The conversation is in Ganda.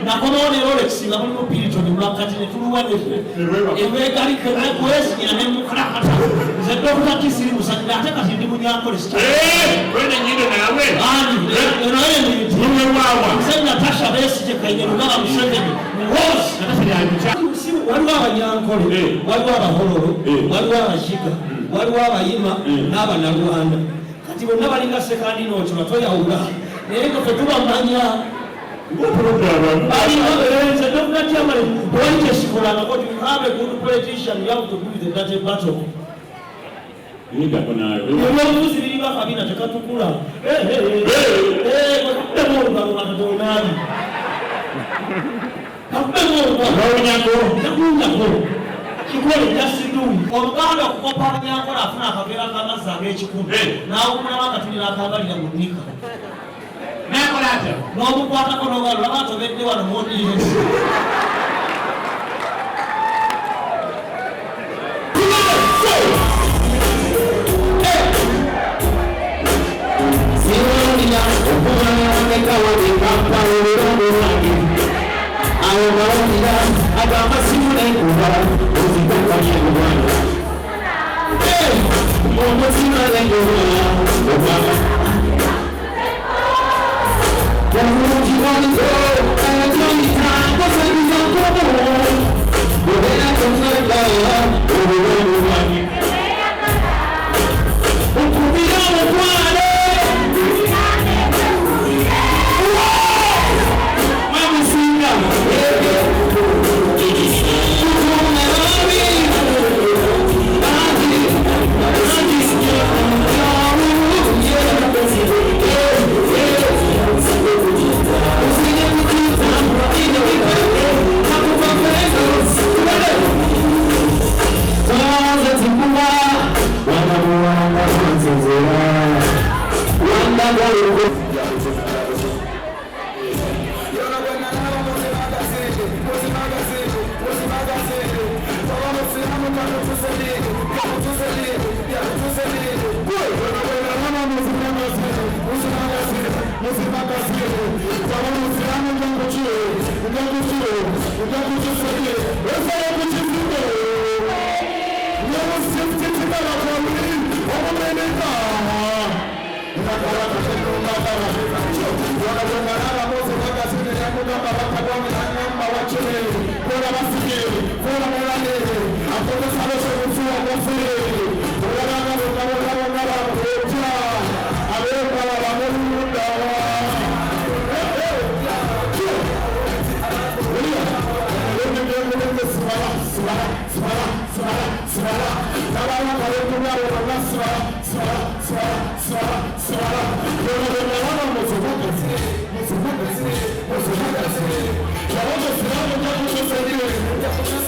nakonoone Rolex nga mulimu Piriton mulakati ne tuluwanire ebeegalike nekwesigira ne mukulakata nze Dr. Kisiri Musajja ate kati ndi munyankole wene nyine nawe naye nze Natasha Besigye Kayingo Lugaba Museveni muwosi waliwo abanyankole waliwo abahololo waliwo abakiga waliwo abayima n'abanalwanda kati bonna balinga sekandi nookyo batoyawula naye nga tetubamanya nze Dr. Chamale tewali kyesikolanga but you have a good politician you have to do the dirty battle ebyobufuzi biringa kabina tekatukula kakubemolugalomakatonaani kakubemolugalonakunyako kikole jasiduyi oluganda okukopa abanyankola afuna akaveera k'amazzi ag'ekikumi n'awumulamu akatuli n'akabalira mu nnika n'omukwatako n'ogalo laba atobedde wano muodiyensi Vamos